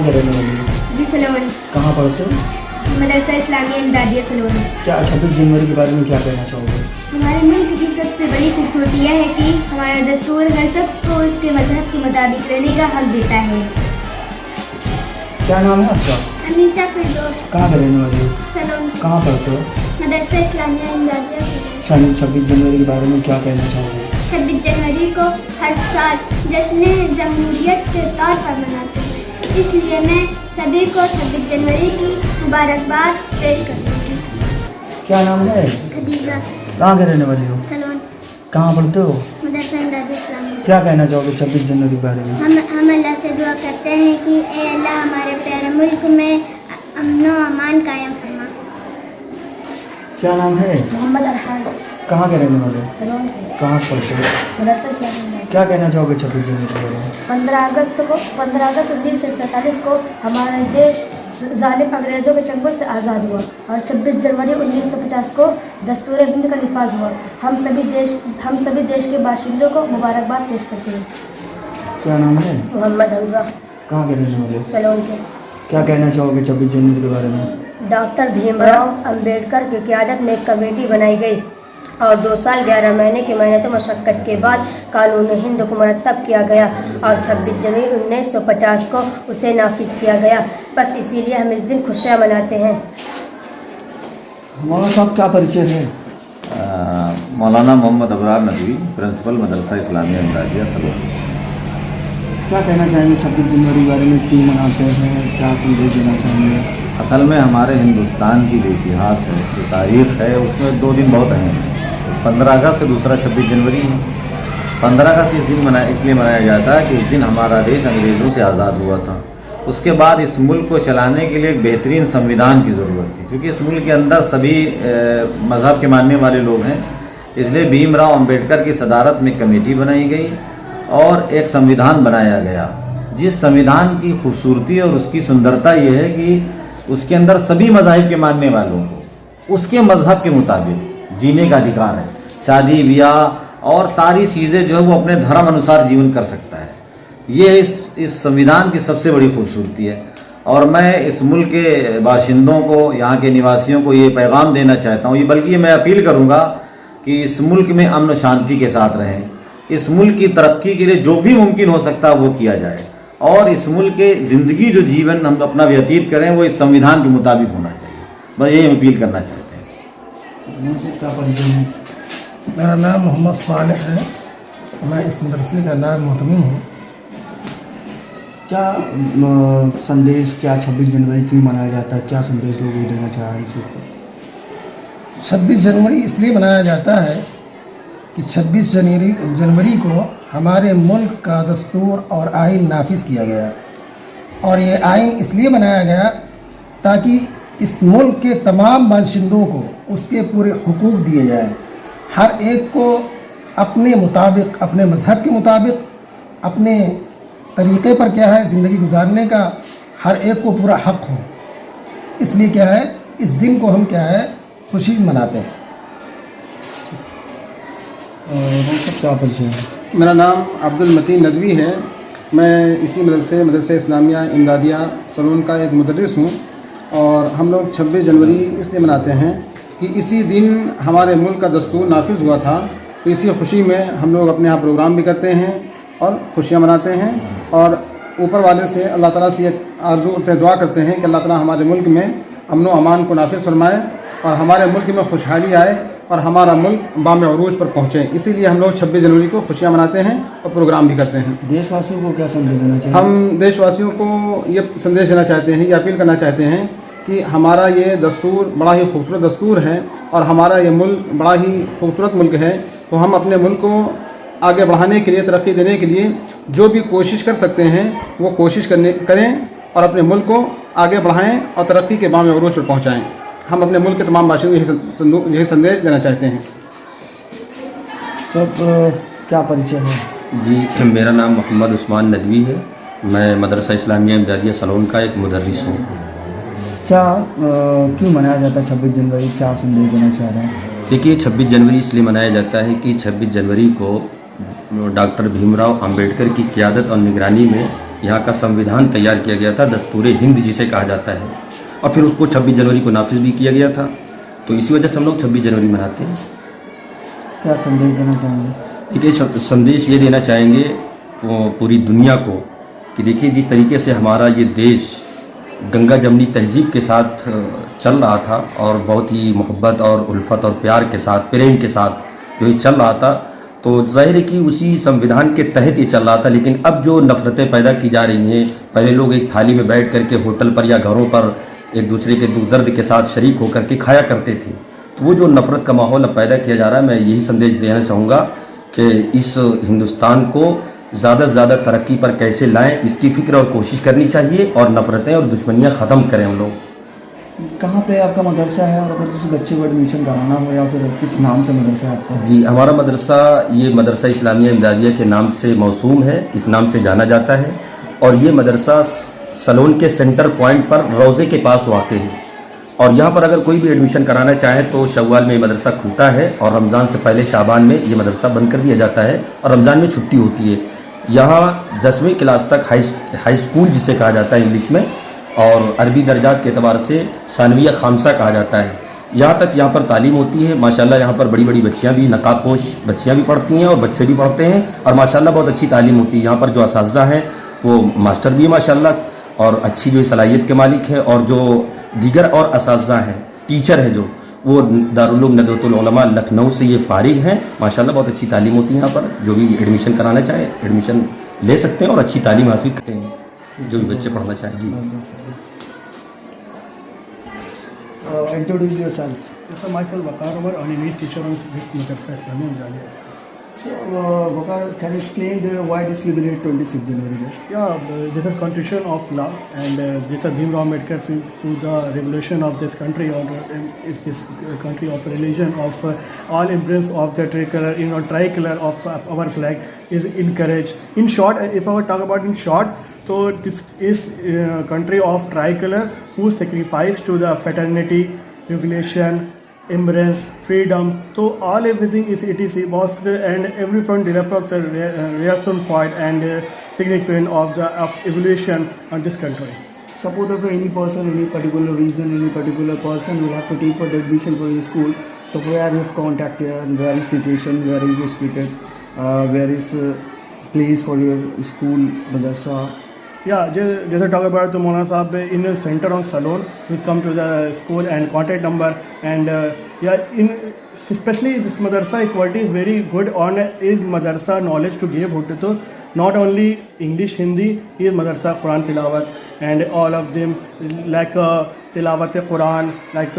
कहाँ के रहने वाली हो? जी सलोन। कहाँ पढ़ते हो? मदरसा इस्लामिया इमदादिया सलोन। क्या 26 जनवरी के बारे में क्या कहना चाहोगे? हमारे मुल्क की सबसे बड़ी खूबसूरती यह है कि हमारा दस्तूर हर शख्स को उसके मजहब के मुताबिक रहने का हक देता है। क्या नाम है आपका? अनीशा फिरदौस। कहाँ के रहने वाली हो? सलोन। कहाँ पढ़ते हो? मदरसा इस्लामिया इमदादिया सलोन। 26 जनवरी के बारे में क्या कहना चाहोगे? 26 जनवरी को हर साल जश्न जमहूरियत के तौर पर मनाते हैं, इसलिए मैं सभी को 26 जनवरी की मुबारकबाद पेश करती हूँ। क्या नाम है? खदीजा। कहाँ के रहने वाली हो? सलोन। कहाँ पढ़ते हो? मदरसा इमदादिया इस्लामिया। क्या कहना चाहोगे 26 जनवरी के बारे में? हम अल्लाह से दुआ करते हैं कि ए अल्लाह हमारे प्यारे मुल्क में अमन व अमान कायम फरमा। क्या नाम है? मोहम्मद अरहान। कहाँ के रहने वाले हो? सलोन। कहाँ पढ़ते हो? मदरसा इस्लामिया। क्या कहना चाहोगे 26 जनवरी के बारे में? 15 अगस्त 1947 को हमारा देश जालिम अंग्रेज़ों के चंगुल से आज़ाद हुआ और 26 जनवरी 1950 को दस्तूर हिंद का निफाज हुआ। हम सभी देश के बाशिंदों को मुबारकबाद पेश करते हैं। क्या नाम है? मोहम्मद हमजा। कहाँ के रहने वाले हो? सलोन के। क्या कहना चाहोगे 26 जनवरी के बारे में? डॉक्टर भीमराव अंबेडकर की क़यादत में एक कमेटी बनाई गई और 2 साल 11 महीने की मेहनत व मशक्क़त के बाद कानून हिंद को मुरतब किया गया और 26 जनवरी 1950 को उसे नाफिज किया गया। बस इसीलिए हम इस दिन खुशियाँ मनाते हैं। हमारा साहब क्या परिचय है? मौलाना मोहम्मद अबरार नदवी, प्रिंसिपल मदरसा इस्लामिया इमदादिया सलोन। क्या कहना चाहेंगे 26 जनवरी के बारे में? क्यों मनाते हैं? क्या संदेश देना चाहेंगे? असल में हमारे हिंदुस्तान की जो इतिहास है, जो तारीख़ है, उसमें 2 दिन बहुत अहम हैं। 15 अगस्त से दूसरा 26 जनवरी है। 15 अगस्त इस दिन इसलिए मनाया जाता है कि उस दिन हमारा देश अंग्रेज़ों से आज़ाद हुआ था। उसके बाद इस मुल्क को चलाने के लिए एक बेहतरीन संविधान की ज़रूरत थी, क्योंकि इस मुल्क के अंदर सभी मज़हब के मानने वाले लोग हैं। इसलिए भीमराव अंबेडकर की सदारत में कमेटी बनाई गई और एक संविधान बनाया गया, जिस संविधान की खूबसूरती और उसकी सुंदरता ये है कि उसके अंदर सभी मज़ाहिब के मानने वालों को उसके मज़हब के मुताबिक जीने का अधिकार है। शादी ब्याह और सारी चीज़ें जो है वो अपने धर्म अनुसार जीवन कर सकता है। ये इस संविधान की सबसे बड़ी खूबसूरती है और मैं इस मुल्क के बाशिंदों को, यहाँ के निवासियों को ये पैगाम देना चाहता हूँ, ये बल्कि मैं अपील करूँगा कि इस मुल्क में अमन शांति के साथ रहें। इस मुल्क की तरक्की के लिए जो भी मुमकिन हो सकता है वो किया जाए और इस मुल्क के ज़िंदगी जो जीवन हम अपना व्यतीत करें वो इस संविधान के मुताबिक होना चाहिए। बस यही अपील करना चाहते हैं। क्या परिचय है? मेरा नाम मोहम्मद सालेह है। मैं इस मदरसे का नाम मोहतमिम हूँ। क्या संदेश, क्या 26 जनवरी क्यों मनाया जाता है? क्या संदेश लोगों को देना चाह रहे हैं इस पर? 26 जनवरी इसलिए मनाया जाता है कि 26 जनवरी को हमारे मुल्क का दस्तूर और आइन नाफिज किया गया और ये आइन इसलिए बनाया गया ताकि इस मुल्क के तमाम बाशिंदों को उसके पूरे हुकूक दिए जाएं। हर एक को अपने मुताबिक, अपने मज़हब के मुताबिक, अपने तरीक़े पर क्या है ज़िंदगी गुजारने का हर एक को पूरा हक़ हो। इसलिए क्या है, इस दिन को हम क्या है खुशी मनाते हैं। क्या परिचय है? मेरा नाम अब्दुल मतीन नदवी है। मैं इसी मदरसा इस्लामिया इमदादिया सलोन का एक मुदर्रिस हूँ और हम लोग 26 जनवरी इसलिए मनाते हैं कि इसी दिन हमारे मुल्क का दस्तूर नाफिज हुआ था। तो इसी खुशी में हम लोग अपने यहाँ प्रोग्राम भी करते हैं और खुशियाँ मनाते हैं और ऊपर वाले से अल्लाह ताला से एक आरज़ू दुआ करते हैं कि अल्लाह ताला हमारे मुल्क में अमन व अमान को नाफिज फरमाए और हमारे मुल्क में खुशहाली आए और हमारा मुल्क बाम अरूज पर पहुँचे। इसीलिए हम लोग 26 जनवरी को खुशियाँ मनाते हैं और प्रोग्राम भी करते हैं। देशवासियों को क्या संदेश देना चाहिए? हम देशवासियों को ये संदेश देना चाहते हैं, ये अपील करना चाहते हैं कि हमारा ये दस्तूर बड़ा ही खूबसूरत दस्तूर है और हमारा ये मुल्क बड़ा ही खूबसूरत मुल्क है। तो हम अपने मुल्क को आगे बढ़ाने के लिए, तरक्की देने के लिए जो भी कोशिश कर सकते हैं वो कोशिश करें और अपने मुल्क को आगे बढ़ाएं और तरक्की के बाम अरूज पर पहुँचाएँ। हम अपने मुल्क के तमाम बाशिंदों को यही संदेश देना चाहते हैं। सब क्या परिचय है? जी, मेरा नाम मोहम्मद उस्मान नदवी है। मैं मदरसा इस्लामिया इमदादिया सलोन का एक मुदर्रिस हूँ। क्या क्यों मनाया जाता है 26 जनवरी? क्या संदेश देना चाह रहे हैं? देखिए, 26 जनवरी इसलिए मनाया जाता है कि 26 जनवरी को डॉक्टर भीमराव अंबेडकर की क़यादत और निगरानी में यहाँ का संविधान तैयार किया गया था, दस्तूर हिंद जिसे कहा जाता है, और फिर उसको 26 जनवरी को नाफिज भी किया गया था। तो इसी वजह से हम लोग 26 जनवरी मनाते हैं। क्या संदेश देना चाहेंगे? देखिए, संदेश ये देना चाहेंगे पूरी दुनिया को कि देखिए, जिस तरीके से हमारा ये देश गंगा जमनी तहजीब के साथ चल रहा था और बहुत ही मोहब्बत और उल्फत और प्यार के साथ, प्रेम के साथ जो ये चल रहा था, तो जाहिर है कि उसी संविधान के तहत ये चल रहा था। लेकिन अब जो नफ़रतें पैदा की जा रही हैं, पहले लोग एक थाली में बैठ करके होटल पर या घरों पर एक दूसरे के दुख दर्द के साथ शरीक होकर के खाया करते थे, तो वो जो नफ़रत का माहौल अब पैदा किया जा रहा है, मैं यही संदेश देना चाहूँगा कि इस हिंदुस्तान को ज़्यादा से ज़्यादा तरक्की पर कैसे लाएं, इसकी फ़िक्र और कोशिश करनी चाहिए, और नफ़रतें और दुश्मनियाँ ख़त्म करें हम लोग। कहाँ पे आपका मदरसा है, और अगर किसी बच्चे को एडमिशन कराना हो या फिर किस नाम से मदरसा है आपका? जी, हमारा मदरसा ये मदरसा इस्लामिया इमदादिया के नाम से मौसूम है, इस नाम से जाना जाता है। और ये मदरसा सलोन के सेंटर पॉइंट पर रोज़े के पास वाक़ है। और यहाँ पर अगर कोई भी एडमिशन कराना चाहे तो शव्वाल में ये मदरसा खुलता है, और रमज़ान से पहले शाबान में ये मदरसा बंद कर दिया जाता है, और रमज़ान में छुट्टी होती है। यहाँ 10वीं क्लास तक हाई स्कूल जिसे कहा जाता है इंग्लिश में, और अरबी दर्जात के एतबार से सानविया खामसा कहा जाता है। यहाँ तक यहाँ पर तालीम होती है। माशाल्लाह यहाँ पर बड़ी बड़ी बच्चियाँ भी, नकाबपोश बच्चियाँ भी पढ़ती हैं और बच्चे भी पढ़ते हैं, और माशाल्लाह बहुत अच्छी तालीम होती है। यहाँ पर जो असातिज़ा हैं वो मास्टर भी है माशाल्लाह, और अच्छी जो सलाहियत के मालिक हैं, और जो दीगर और असातिज़ा हैं, टीचर हैं जो, वो दारुल उलूम नदवतुल उलमा लखनऊ से ये फ़ारिग हैं। माशाल्लाह बहुत अच्छी तालीम होती है यहाँ पर। जो भी एडमिशन कराना चाहे एडमिशन ले सकते हैं और अच्छी तालीम हासिल करते हैं जो भी बच्चे पढ़ना चाहें। जी, introduce yourself. So myself Waqar Umar, I'm a English teacher on this Madrasa Islamia Imdadia. So, Waqar, can you explain why we celebrate 26 January Day? Yeah, this is constitution of law, and Dr. Bhimrao Ambedkar through the revolution of this country, or is this country of religion, of all embrace of the tricolor of our flag is encouraged. In short, if I were to talk about in short, so this is country of tricolor who sacrificed to the fraternity, regulation, embrace, freedom. So all everything is it is was and every front developed the reaction fight and significance of evolution on this country. Suppose if any person, any particular reason, any particular person will have to take for the admission for his school. So where is contact here, and where is situation, where is restricted, where is place for your school, madrasa? Yeah, just talk about the Mona Sahab in the center on Salon, which come to the school and contact number, and especially this madrasa equality is very good on is madrasa knowledge to give to not only English, Hindi, is madrasa Quran tilawat, and all of them like tilawat Quran, like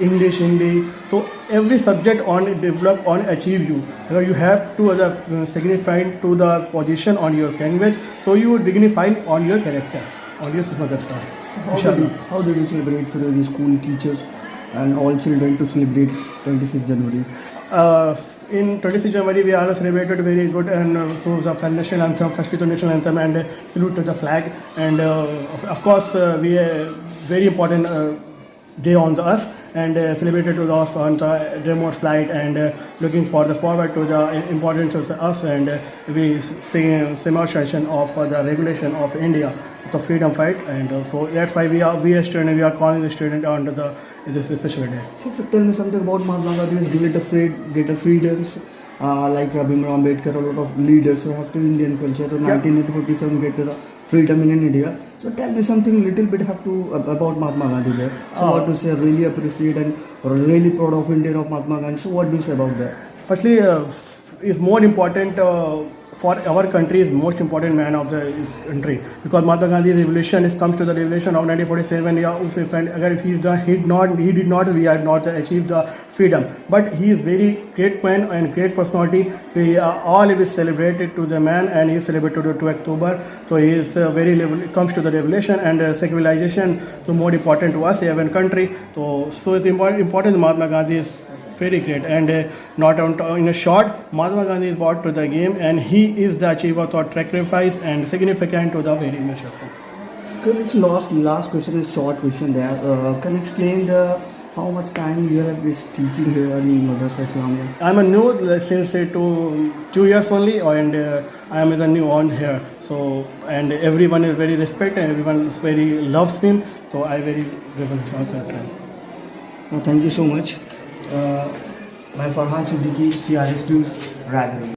English, Hindi. So every subject on develop on achieve you. You have to signify to the position on your language, so you dignify on your character, on your madrasa. How did you celebrate for the school teachers and all children to celebrate 26 January? In 26 January, we are celebrated very good, and so the national anthem, firstly the national anthem, and salute to the flag, and of course we very important day on us, and celebrated to us on the demo slide, and looking forward to the importance of us, and we see similar session of the regulation of India, the freedom fight, and so that's why we are student, we are calling the student on to this special day. So tell me something about Mahatma Gandhi's greater freedoms, like Bhimrao Ambedkar, a lot of leaders who have to Indian culture. So 1947 get the freedom in India. So tell me something little bit have to about Mahatma Gandhi there. So what do you say? Really appreciate and really proud of India of Mahatma Gandhi. So what do you say about that? Firstly, is more important for our country is most important man of the country, because Mahatma Gandhi's revolution comes to the revolution of 1947. If he did not we had not achieved the freedom, but he is very great man and great personality. We all is celebrated to the man, and he is celebrated to October. So he is very comes to the revolution and civilization. So more important to us here in country. So it's important Mahatma Gandhi is very great, and not in a short, Mahatma Gandhi is brought to the game, and he is the achiever of sacrifice and significant to the very nation. Okay, this last question is short question there. Can you explain the how much time you have is teaching here in Madrasa Islamia? I'm a new since 2 years only, and I am the new on here. So and everyone is very respect and everyone very loves me. So I very grateful. Thank you so much. My Farhan Siddiqui, CRS News, Raghav.